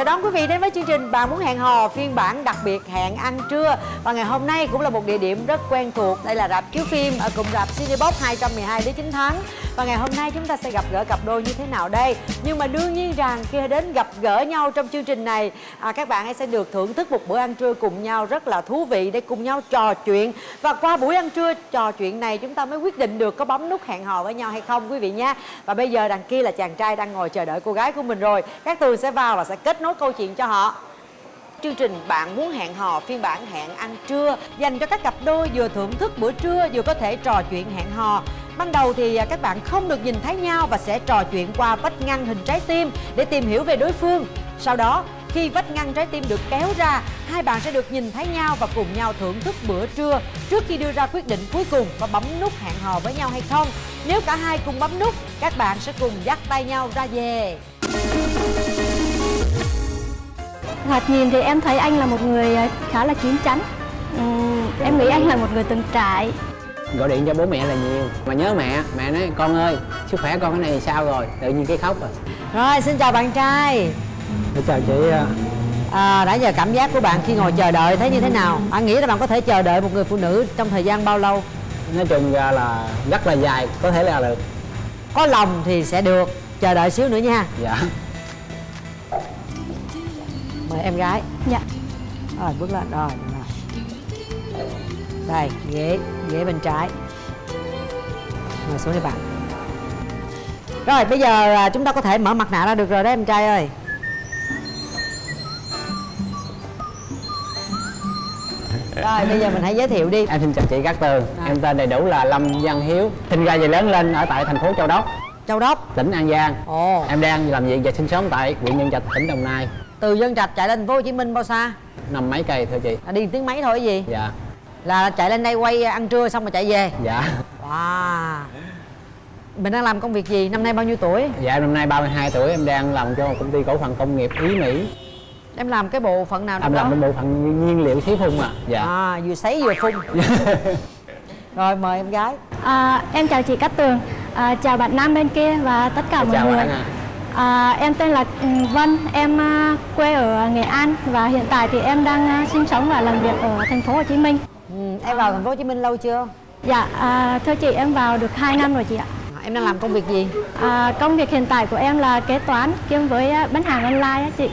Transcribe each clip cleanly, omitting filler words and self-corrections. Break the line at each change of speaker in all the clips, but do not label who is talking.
Chào đón quý vị đến với chương trình Bạn Muốn Hẹn Hò phiên bản đặc biệt hẹn ăn trưa. Và ngày hôm nay cũng là một địa điểm rất quen thuộc. Đây là rạp chiếu phim ở cụm rạp Cinebox 212 Lý Chính Thắng. Và ngày hôm nay chúng ta sẽ gặp gỡ cặp đôi như thế nào đây? Nhưng mà đương nhiên rằng khi đến gặp gỡ nhau trong chương trình này, các bạn ấy sẽ được thưởng thức một bữa ăn trưa cùng nhau rất là thú vị để cùng nhau trò chuyện. Và qua buổi ăn trưa trò chuyện này chúng ta mới quyết định được có bấm nút hẹn hò với nhau hay không quý vị nha. Và bây giờ đằng kia là chàng trai đang ngồi chờ đợi cô gái của mình rồi. Cát Tường sẽ vào và sẽ kết nối câu chuyện cho họ. Chương trình Bạn Muốn Hẹn Hò phiên bản hẹn ăn trưa dành cho các cặp đôi vừa thưởng thức bữa trưa vừa có thể trò chuyện hẹn hò. Ban đầu thì các bạn không được nhìn thấy nhau và sẽ trò chuyện qua vách ngăn hình trái tim để tìm hiểu về đối phương. Sau đó khi vách ngăn trái tim được kéo ra, hai bạn sẽ được nhìn thấy nhau và cùng nhau thưởng thức bữa trưa trước khi đưa ra quyết định cuối cùng có bấm nút hẹn hò với nhau hay không. Nếu cả hai cùng bấm nút, các bạn sẽ cùng dắt tay nhau ra về.
Thoạt nhìn thì em thấy anh là một người khá là chín chắn. Em nghĩ anh là một người từng trải.
Gọi điện cho bố mẹ là nhiều mà nhớ mẹ. Mẹ nói con ơi, sức khỏe con cái này sao rồi, tự nhiên cái khóc rồi.
Rồi, xin chào bạn trai.
Chào chị.
Nãy giờ cảm giác của bạn khi ngồi chờ đợi thấy như thế nào? Bạn nghĩ là bạn có thể chờ đợi một người phụ nữ trong thời gian bao lâu?
Nói chung ra là rất là dài, có thể là được.
Có lòng thì sẽ được, chờ đợi xíu nữa nha.
Dạ.
Mời em gái.
Dạ.
Rồi, bước lên. Rồi. Đây, ghế bên trái. Ngồi xuống đi bạn. Rồi, bây giờ chúng ta có thể mở mặt nạ ra được rồi đó em trai ơi. Rồi, bây giờ mình hãy giới thiệu đi.
Em xin chào chị Cát Tường. Em tên đầy đủ là Lâm Văn Hiếu. Sinh ra và lớn lên ở tại thành phố Châu Đốc.
Châu Đốc,
tỉnh An Giang.
Ồ.
Em đang làm việc và sinh sống tại huyện Nhân Trạch, tỉnh Đồng Nai.
Từ Nhân Trạch chạy lên thành phố Hồ Chí Minh bao xa?
50 mấy cây thưa chị.
Đi tiếng mấy thôi cái gì?
Dạ.
Là chạy lên đây quay ăn trưa xong rồi chạy về?
Dạ.
Wow. Mình đang làm công việc gì? Năm nay bao nhiêu tuổi?
Dạ, năm nay 32 tuổi. Em đang làm cho một công ty cổ phần công nghiệp Ý Mỹ.
Em làm cái bộ phận nào đó?
Em làm cái bộ phận nhiên liệu xí phun mà. Dạ.
Vừa sấy vừa phun. Rồi, mời em gái.
Em chào chị Cát Tường, chào bạn nam bên kia và tất cả mọi người. Em tên là Vân, em quê ở Nghệ An và hiện tại thì em đang sinh sống và làm việc ở thành phố Hồ Chí Minh.
Em vào thành phố Hồ Chí Minh lâu chưa?
Dạ, thưa chị em vào được 2 năm rồi chị ạ.
Em đang làm công việc gì?
Công việc hiện tại của em là kế toán kiêm với bán hàng online á chị.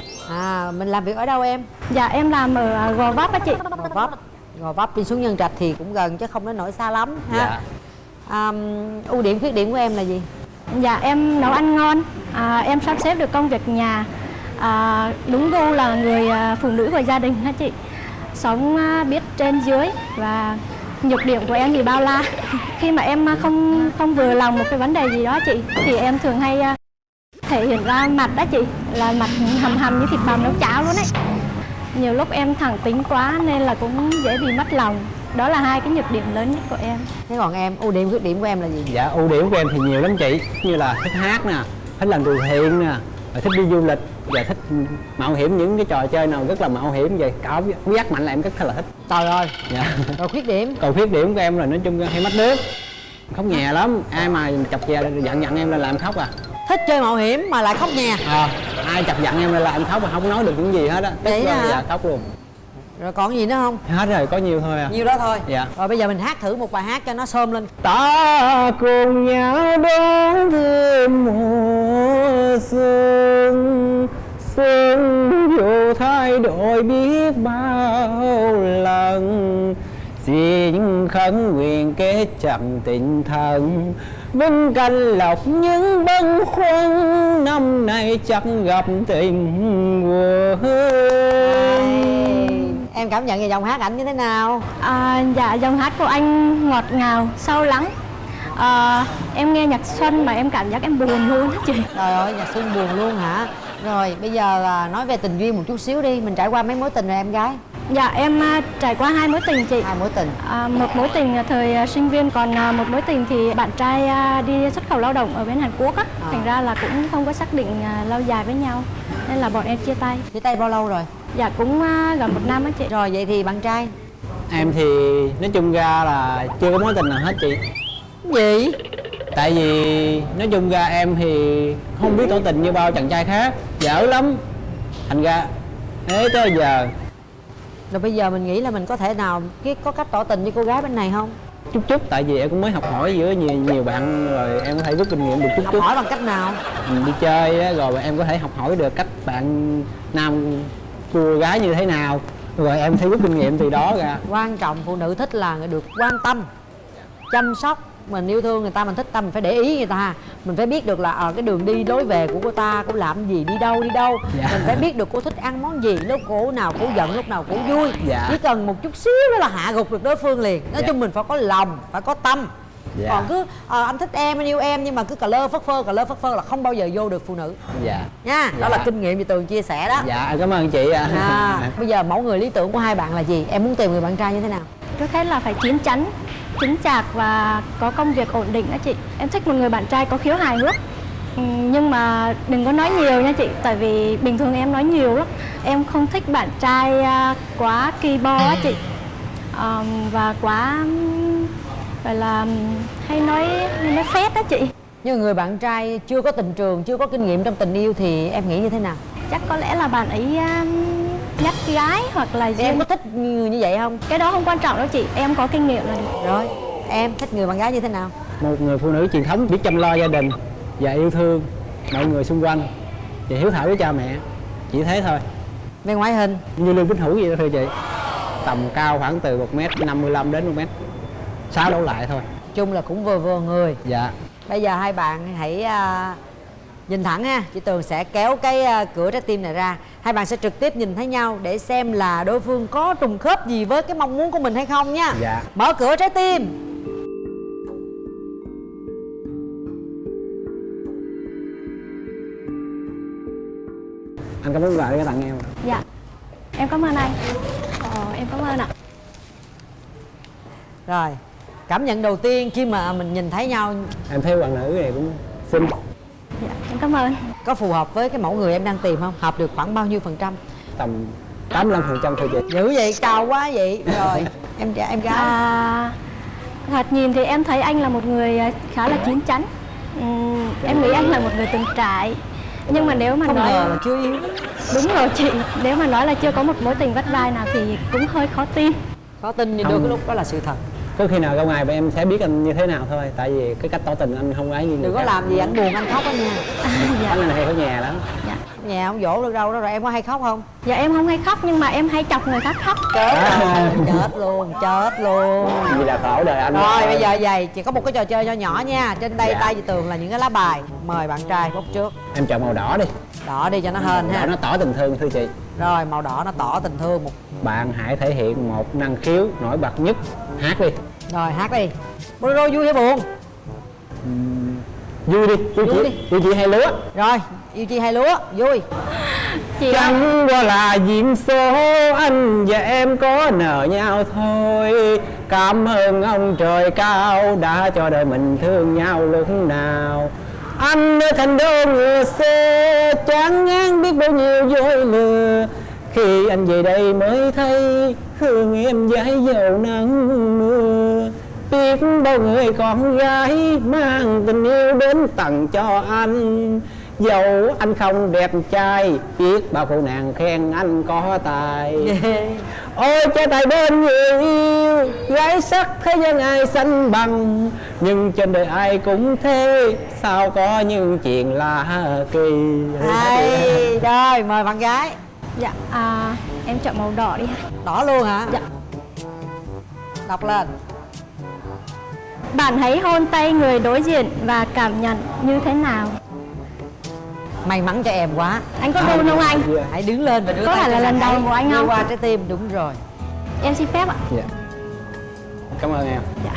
Mình làm việc ở đâu em?
Dạ, em làm ở Gò Vấp á chị.
Gò Vấp đi xuống Nhân Trạch thì cũng gần chứ không đến nỗi xa lắm ha.
Dạ.
Ưu điểm khuyết điểm của em là gì?
Dạ, em nấu ăn ngon, em sắp xếp được công việc nhà, đúng gu là người phụ nữ của gia đình hả chị. Sống biết trên dưới và nhược điểm của em thì bao la. Khi mà em không vừa lòng một cái vấn đề gì đó chị thì em thường hay thể hiện ra mặt đó chị, là mặt hầm như thịt bằm nấu cháo luôn ấy. Nhiều lúc em thẳng tính quá nên là cũng dễ bị mất lòng. Đó là hai cái nhược điểm lớn nhất của em.
Thế còn em, ưu điểm khuyết điểm của em là gì?
Dạ, ưu điểm của em thì nhiều lắm chị. Như là thích hát nè, thích làm từ thiện nè, thích đi du lịch và thích mạo hiểm, những cái trò chơi nào rất là mạo hiểm vậy. Cả áo giác mạnh là em rất là thích.
Trời ơi.
Dạ.
Rồi khuyết điểm?
Còn khuyết điểm của em là nói chung hay mất nước, khóc nhè lắm. Ai mà chọc về giận em là làm khóc à.
Thích chơi mạo hiểm mà lại khóc nhè.
Ai chọc giận em là em khóc mà không nói được những gì hết á.
Vậy hả?
Dạ, khóc luôn.
Rồi còn gì nữa không?
Hết rồi, có nhiêu thôi à.
Nhiêu đó thôi.
Dạ.
Rồi bây giờ mình hát thử một bài hát cho nó xôm lên.
Ta cùng nhau đón thêm mùa xuân, xuân dù thay đổi biết bao lần, xin khấn nguyện kết chặt tình thân, vinh canh lộc những bâng khuâng, năm nay chắc gặp tình quân.
Em cảm nhận về giọng hát ảnh như thế nào?
Dạ, giọng hát của anh ngọt ngào, sâu lắng. Em nghe nhạc Xuân mà em cảm giác em buồn luôn á chị.
Trời ơi, nhạc Xuân buồn luôn hả? Rồi bây giờ nói về tình duyên một chút xíu đi. Mình trải qua mấy mối tình rồi em gái?
Dạ, em trải qua 2 mối tình chị.
2 mối tình.
Một mối tình thời sinh viên, còn một mối tình thì bạn trai đi xuất khẩu lao động ở bên Hàn Quốc á. Thành ra là cũng không có xác định lâu dài với nhau, nên là bọn em chia tay.
Chia tay bao lâu rồi?
Dạ, cũng gần 1 năm á chị.
Rồi vậy thì bạn trai?
Em thì nói chung ra là chưa có mối tình nào hết chị.
Gì?
Tại vì nói chung ra em thì không biết tỏ tình như bao chàng trai khác, dở lắm. thành ra thế tới giờ
Rồi bây giờ mình nghĩ là mình có thể nào có cách tỏ tình với cô gái bên này không?
chút tại vì em cũng mới học hỏi giữa nhiều bạn rồi em có thể rút kinh nghiệm được
Học
chút.
hỏi bằng cách nào?
Mình đi chơi á, rồi em có thể học hỏi được cách bạn nam cô gái như thế nào, rồi em thấy rút kinh nghiệm từ đó ra.
Quan trọng phụ nữ thích là được quan tâm, chăm sóc. Mình yêu thương người ta, mình thích ta, mình phải để ý người ta. Mình phải biết được là ở cái đường đi lối về của cô ta, cô làm gì, đi đâu.
Dạ.
Mình phải biết được cô thích ăn món gì, lúc cô nào cô giận, lúc nào cô vui.
Dạ.
Chỉ cần một chút xíu đó là hạ gục được đối phương liền. Nói
Dạ.
chung mình phải có lòng, phải có tâm.
Dạ.
Còn cứ anh thích em, anh yêu em nhưng mà cứ cà lơ phất phơ là không bao giờ vô được phụ nữ
Dạ.
nha. Đó
Dạ.
là kinh nghiệm chị Tường chia sẻ đó.
Dạ cảm ơn chị ạ.
Bây giờ mẫu người lý tưởng của hai bạn là gì? Em muốn tìm người bạn trai như thế nào?
Trước hết là phải chín chắn, chứng chạc và có công việc ổn định đó chị. Em thích một người bạn trai có khiếu hài hước. Nhưng mà đừng có nói nhiều nha chị, tại vì bình thường em nói nhiều lắm. Em không thích bạn trai quá kỳ bo á chị. Và quá gọi là hay nói phét đó chị.
Nhưng người bạn trai chưa có tình trường, chưa có kinh nghiệm trong tình yêu thì em nghĩ như thế nào?
Chắc có lẽ là bạn ấy dắt gái hoặc là
Thì em có thích người như vậy không?
cái đó không quan trọng đâu chị, em có kinh nghiệm là được.
Rồi, em thích người bạn gái như thế nào?
Một người phụ nữ truyền thống biết chăm lo gia đình và yêu thương mọi người xung quanh và hiếu thảo với cha mẹ, chỉ thế thôi.
Về ngoại hình?
Như Lương Bích Hữu vậy đó thôi chị, tầm cao khoảng từ 1m55 đến 1m6 đổ lại thôi.
Chung là cũng vừa vừa người.
Dạ.
Bây giờ hai bạn hãy nhìn thẳng ha. Chị Tường sẽ kéo cái cửa trái tim này ra. Hai bạn sẽ trực tiếp nhìn thấy nhau để xem là đối phương có trùng khớp gì với cái mong muốn của mình hay không nha.
Dạ.
Mở cửa trái tim.
Anh có món quà để tặng em.
Dạ, em cảm ơn anh. Em cảm ơn ạ.
Rồi, cảm nhận đầu tiên khi mà mình nhìn thấy nhau
Em thấy bạn nữ này cũng xinh.
Dạ, em cảm ơn.
có phù hợp với cái mẫu người em đang tìm không? Hợp được khoảng bao nhiêu phần trăm?
Tầm 85% thôi chị.
Dữ vậy, cao quá vậy. Rồi, em gái.
Thoạt nhìn thì em thấy anh là một người khá là chín chắn. Em nghĩ anh là một người từng trải. Nhưng mà nếu mà
Không
nói
ngờ là chưa yêu.
đúng rồi chị, nếu mà nói là chưa có một mối tình vắt vai nào thì cũng hơi khó tin.
Có tin thì
Không.
đôi cái lúc đó là sự thật.
Có khi nào ra ngoài bọn em sẽ biết anh như thế nào thôi. Tại vì cái cách tỏ tình anh không ấy như người
Đừng có
khác.
làm gì anh buồn anh khóc đó nha.
Dạ.
Anh này hay ở nhà lắm.
Dạ.
Nhà không dỗ được đâu đó. Rồi em có hay khóc không?
Dạ em không hay khóc nhưng mà em hay chọc người khác khóc.
Chết rồi, chết luôn.
Vì là khổ đời anh.
Rồi bây giờ vậy, chỉ có một cái trò chơi nho nhỏ nha. Trên đây
Dạ.
tay chị Tường là những cái lá bài. Mời bạn trai bốc trước.
Em chọn màu đỏ đi.
Đỏ đi cho nó hên
Đỏ
ha.
nó tỏ tình thương thưa chị.
Rồi màu đỏ nó tỏ tình thương một.
Bạn hãy thể hiện một năng khiếu nổi bật nhất. Hát đi.
Rồi hát đi. Bolero vui hay buồn?
Vui đi.
Vui
Vui chị hay lúa.
Rồi, yêu chi hay lúa? Vui.
Chị ơi,
Chẳng qua là duyên số anh và em có nợ nhau thôi. Cảm ơn ông trời cao đã cho đời mình thương nhau lúc nào. Anh ở thành đô ngựa xe chán ngán biết bao nhiêu dối lừa. Khi anh về đây mới thấy hương em dãi dầu nắng mưa. Biết bao người con gái mang tình yêu đến tặng cho anh. Dẫu anh không đẹp trai, biết bao cô nàng khen anh có tài. Ôi trái tài bên người yêu, gái sắc thế gian ai sánh bằng. Nhưng trên đời ai cũng thế, sao có những chuyện lạ kỳ.
Hay. Rồi, mời bạn gái.
dạ em chọn màu đỏ đi.
Đỏ luôn hả?
Dạ.
Đọc lên.
Bạn hãy hôn tay người đối diện và cảm nhận như thế nào?
May mắn cho em quá.
Anh có run không anh?
Hãy đứng lên và đưa
Có
tay
phải là
cho
lần
bạn
đầu
ấy.
của anh
Đưa
không?
qua trái tim, đúng rồi.
Em xin phép ạ.
Dạ. Cảm ơn em.
Dạ.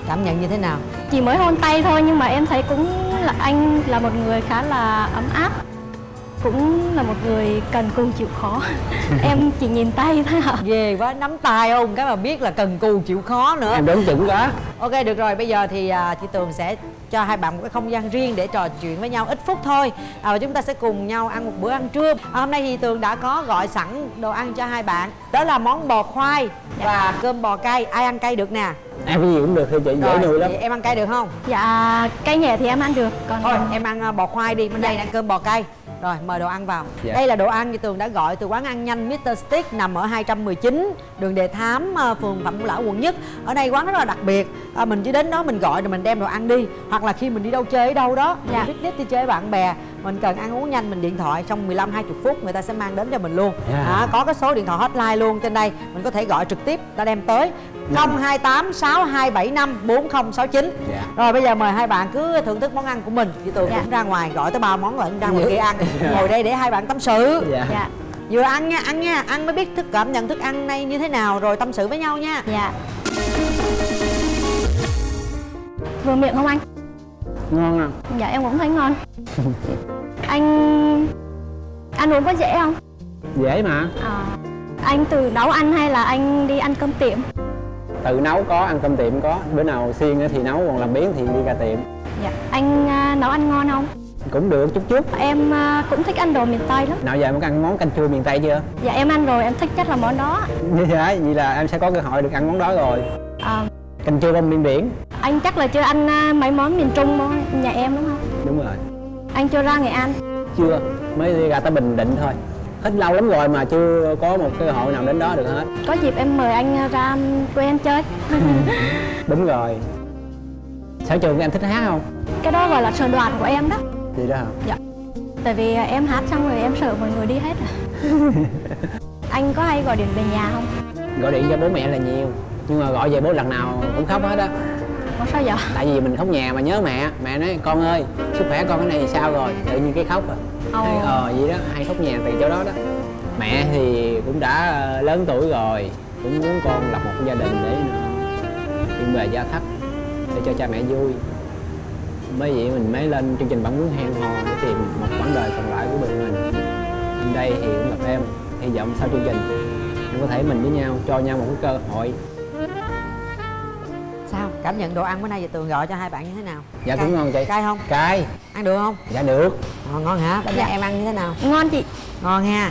Cảm nhận như thế nào?
Chỉ mới hôn tay thôi nhưng mà em thấy cũng là anh là một người khá là ấm áp. Cũng là một người cần cù chịu khó. Em chỉ nhìn tay thôi ạ.
Ghê quá, nắm tay không? Cái mà biết là cần cù chịu khó nữa.
Em đoán chuẩn quá.
Ok, được rồi, bây giờ thì chị Tường sẽ cho hai bạn một cái không gian riêng để trò chuyện với nhau ít phút thôi. Và chúng ta sẽ cùng nhau ăn một bữa ăn trưa. Hôm nay thì Tường đã có gọi sẵn đồ ăn cho hai bạn. Đó là món bò khoai và cơm bò cay. Ai ăn cay được nè?
Em cái gì cũng được thưa chị, dễ
Rồi,
nuôi lắm.
vậy em ăn cay được không?
Dạ, cay nhẹ thì em ăn được. Còn
Thôi, em ăn bò khoai đi, bên đây ăn cơm bò cay. Rồi mời đồ ăn vào.
Dạ.
Đây là đồ ăn như Tường đã gọi từ quán ăn nhanh Mr. Steak nằm ở 219 đường Đề Thám, phường Phạm Ngũ Lão, quận Nhất. Ở đây quán rất là đặc biệt, mình chỉ đến đó mình gọi rồi mình đem đồ ăn đi, hoặc là khi mình đi đâu chơi ở đâu đó,
Dạ.
picnic đi chơi với bạn bè, mình cần ăn uống nhanh, mình điện thoại trong 15-20 phút người ta sẽ mang đến cho mình luôn.
Dạ.
Có cái số điện thoại hotline luôn trên đây, mình có thể gọi trực tiếp ta đem tới 028 6275 4069.
Dạ.
Rồi bây giờ mời hai bạn cứ thưởng thức món ăn của mình. Chị Tường
Dạ.
cũng ra ngoài gọi tới 3 món lận, ra ngoài kia ăn. Ngồi đây để hai bạn tâm sự.
Dạ.
Dạ.
Vừa ăn nha, ăn mới biết cảm nhận thức ăn này như thế nào rồi tâm sự với nhau nha.
Dạ. Vừa miệng không anh?
Ngon không?
Dạ em cũng thấy ngon. Anh ăn uống có dễ không?
Dễ mà.
Anh tự nấu ăn hay là anh đi ăn cơm tiệm?
Tự nấu có, ăn cơm tiệm có. Bữa nào xiên thì nấu, còn làm biếng thì đi ra tiệm.
Dạ. Anh nấu ăn ngon không?
Cũng được chút chút.
Em cũng thích ăn đồ miền Tây lắm.
Nào giờ em có ăn món canh chua miền Tây chưa?
Dạ em ăn rồi, em thích nhất là món đó.
Dạ, vậy là em sẽ có cơ hội được ăn món đó rồi.
À,
Canh chua bông miên biển.
anh chắc là chưa ăn mấy món miền Trung nhà em đúng không?
Đúng rồi.
Anh chưa ra Nghệ An?
Chưa, mới đi ra tới Bình Định thôi. Hết lâu lắm rồi mà chưa có một cơ hội nào đến đó được hết.
Có dịp em mời anh ra quê em chơi.
Đúng rồi. Sở trường của em thích hát không?
Cái đó gọi là sở đoàn của em đó.
Gì đó hả?
Dạ. Tại vì em hát xong rồi em sợ mọi người đi hết. Anh có hay gọi điện về nhà không?
Gọi điện cho bố mẹ là nhiều, nhưng mà gọi về bố lần nào cũng khóc hết á.
Có sao vậy?
Tại vì mình khóc nhà mà nhớ mẹ. Mẹ nói con ơi, sức khỏe con cái này thì sao rồi? Tự nhiên cái khóc à. Vậy đó, hay khóc nhà từ chỗ đó đó. Mẹ thì cũng đã lớn tuổi rồi, cũng muốn con lập một gia đình để chuyện về gia thất, để cho cha mẹ vui. Mới vậy mình mới lên chương trình Bạn Muốn Hẹn Hò để tìm một quãng đời còn lại của bên mình. Bên đây thì cũng gặp em, hy vọng sau chương trình em có thể mình với nhau, cho nhau một cái cơ hội.
Sao? Cảm nhận đồ ăn bữa nay giờ Tường gọi cho hai bạn như thế nào?
Dạ cũng ngon chị.
Cay không?
Cay.
Ăn được không?
Dạ được.
Ngon hả? Bây giờ em ăn như thế nào?
Ngon chị.
Ngon ha.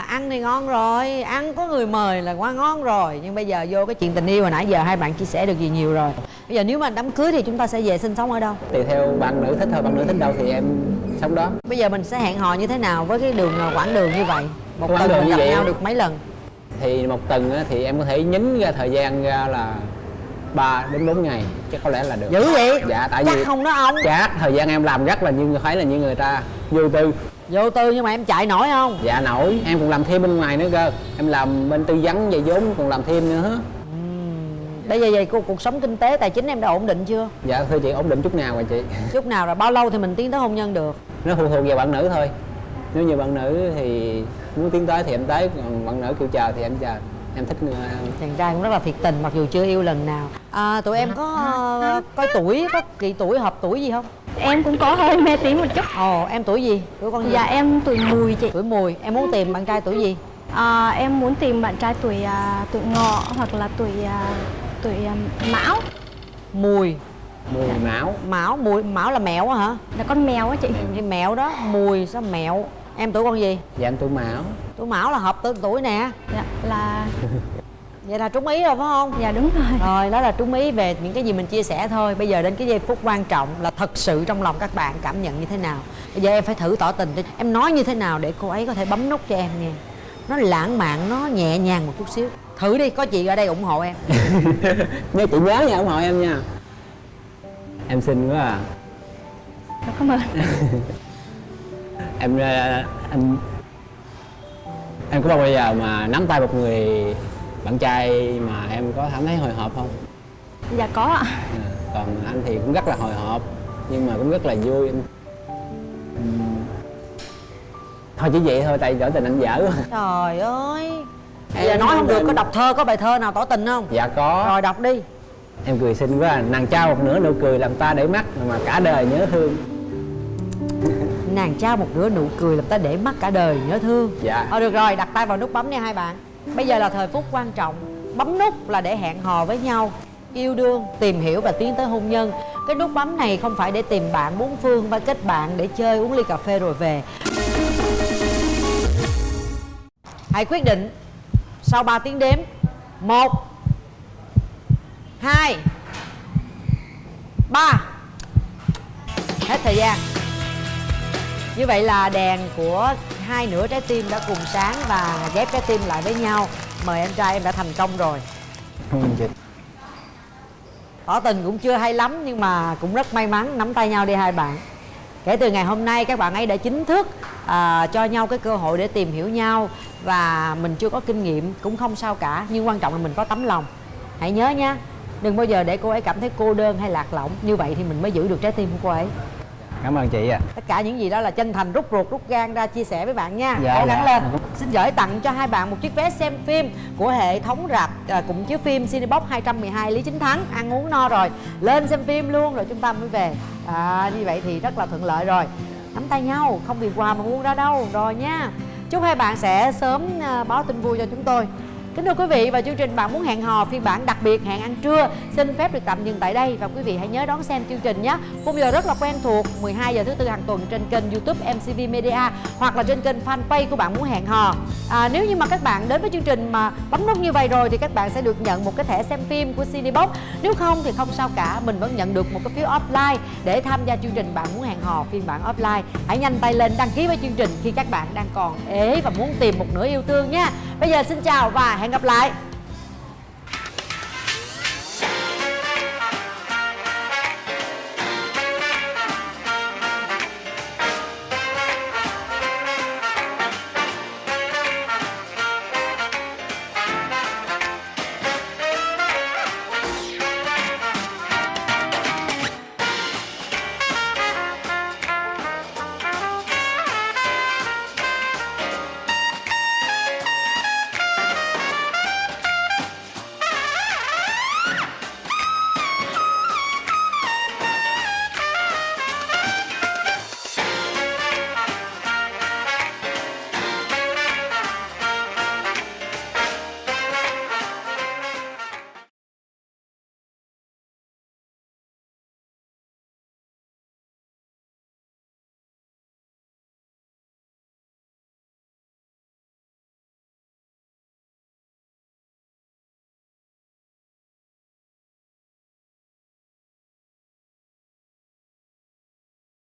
Ăn thì ngon rồi, ăn có người mời là quá ngon rồi. Nhưng bây giờ vô cái chuyện tình yêu hồi nãy giờ hai bạn chia sẻ được gì nhiều rồi. Bây giờ nếu mà đám cưới thì chúng ta sẽ về sinh sống ở đâu?
Tùy theo bạn nữ thích thôi, bạn nữ thích đâu thì em sống đó.
Bây giờ mình sẽ hẹn hò như thế nào với cái quãng đường như vậy? Một
Quãng
tuần
đường
mình
như
gặp
vậy
nhau
á.
được mấy lần?
Thì một tuần á, thì em có thể nhín ra thời gian ra là 3 đến 4 ngày chắc có lẽ là được.
Dữ vậy?
Dạ, tại
chắc
vì
không đó ông?
chắc thời gian em làm rất là như thấy là như người ta vô tư.
Vô tư nhưng mà em chạy nổi không?
Dạ nổi, em còn làm thêm bên ngoài nữa cơ. Em làm bên tư vấn về vốn còn làm thêm nữa.
Bây giờ vậy cuộc sống kinh tế tài chính em đã ổn định chưa?
Dạ thưa chị, ổn định chút nào rồi chị?
Chút nào rồi bao lâu thì mình tiến tới hôn nhân được?
Nó phụ thuộc vào bạn nữ thôi. Nếu như bạn nữ thì muốn tiến tới thì em tới, còn bạn nữ kêu chờ thì em chờ. Em thích
Chàng trai cũng rất là thiệt tình mặc dù chưa yêu lần nào. Tụi em có coi tuổi, có kỳ tuổi hợp tuổi gì không?
Em cũng có hơi mê tín một chút.
Ồ, em tuổi gì? Tuổi con gì?
Dạ em tuổi Mùi chị.
Tuổi Mùi. Em muốn tìm bạn trai tuổi gì?
Em muốn tìm bạn trai tuổi Ngọ hoặc là tuổi Mão.
Mùi.
Mùi Mão.
Mão là mẹo á hả?
Là con mèo á chị.
Thì mẹo đó, Mùi sao mẹo? Em tuổi con gì?
Dạ em tuổi Mão.
Tuổi Mão là hợp tuổi nè.
Dạ là
Vậy là trúng ý rồi phải không?
dạ đúng rồi.
Rồi, đó là trúng ý về những cái gì mình chia sẻ thôi. Bây giờ đến cái giây phút quan trọng là thật sự trong lòng các bạn cảm nhận như thế nào. Bây giờ em phải thử tỏ tình đi. Em nói như thế nào để cô ấy có thể bấm nút cho em nghe. Nó lãng mạn, nó nhẹ nhàng một chút xíu. Thử đi, có chị ở đây ủng hộ em.
Nhớ chị nhớ nha, ủng hộ em nha. Em xinh quá à.
Cảm ơn.
Em có bao giờ mà nắm tay một người bạn trai mà em có cảm thấy hồi hộp không?
Dạ có ạ.
Còn anh thì cũng rất là hồi hộp nhưng mà cũng rất là vui. Thôi chỉ vậy thôi, tại tỏ tình anh dở quá.
Trời ơi. Bây giờ nói không được, có đọc thơ, có bài thơ nào tỏ tình không?
Dạ có.
Rồi đọc đi.
Em cười xinh quá à. Nàng trao một nửa nụ cười làm ta để mắt mà cả đời nhớ thương.
Nàng trao một nửa nụ cười làm ta để mắt cả đời nhớ thương.
Dạ.
Được rồi, đặt tay vào nút bấm nha hai bạn. Bây giờ là thời phút quan trọng. Bấm nút là để hẹn hò với nhau, yêu đương, tìm hiểu và tiến tới hôn nhân. Cái nút bấm này không phải để tìm bạn bốn phương và kết bạn để chơi uống ly cà phê rồi về. Hãy quyết định sau 3 tiếng đếm. 1 2 3. Hết thời gian. Như vậy là đèn của hai nửa trái tim đã cùng sáng và ghép trái tim lại với nhau. Mời em trai, em đã thành công rồi.
Cảm ơn chị.
Tỏ tình cũng chưa hay lắm nhưng mà cũng rất may mắn. Nắm tay nhau đi hai bạn. Kể từ ngày hôm nay các bạn ấy đã chính thức cho nhau cái cơ hội để tìm hiểu nhau. Và mình chưa có kinh nghiệm cũng không sao cả, nhưng quan trọng là mình có tấm lòng. Hãy nhớ nha, đừng bao giờ để cô ấy cảm thấy cô đơn hay lạc lõng. Như vậy thì mình mới giữ được trái tim của cô ấy.
Cảm ơn chị ạ.
Tất cả những gì đó là chân thành, rút ruột rút gan ra chia sẻ với bạn nha.
Dạ,
Cố gắng
dạ.
lên. Xin gửi tặng cho hai bạn một chiếc vé xem phim của hệ thống rạp cùng chiếu phim Cinebox 212 Lý Chính Thắng. Ăn uống no rồi, lên xem phim luôn rồi chúng ta mới về. Như vậy thì rất là thuận lợi rồi. Nắm tay nhau, không vì quà mà buông ra đâu. Rồi nha. Chúc hai bạn sẽ sớm báo tin vui cho chúng tôi. Kính thưa quý vị, và chương trình Bạn Muốn Hẹn Hò phiên bản đặc biệt Hẹn Ăn Trưa xin phép được tạm dừng tại đây. Và quý vị hãy nhớ đón xem chương trình nhé. Khung giờ rất là quen thuộc, 12 giờ thứ Tư hàng tuần trên kênh YouTube MCV Media hoặc là trên kênh fanpage của Bạn Muốn Hẹn Hò. Nếu như mà các bạn đến với chương trình mà bấm nút như vậy rồi thì các bạn sẽ được nhận một cái thẻ xem phim của Cinebox. Nếu không thì không sao cả, mình vẫn nhận được một cái phiếu offline để tham gia chương trình Bạn Muốn Hẹn Hò phiên bản offline. Hãy nhanh tay lên đăng ký với chương trình khi các bạn đang còn ế và muốn tìm một nửa yêu thương nha. Bây giờ xin chào và hẹn gặp lại.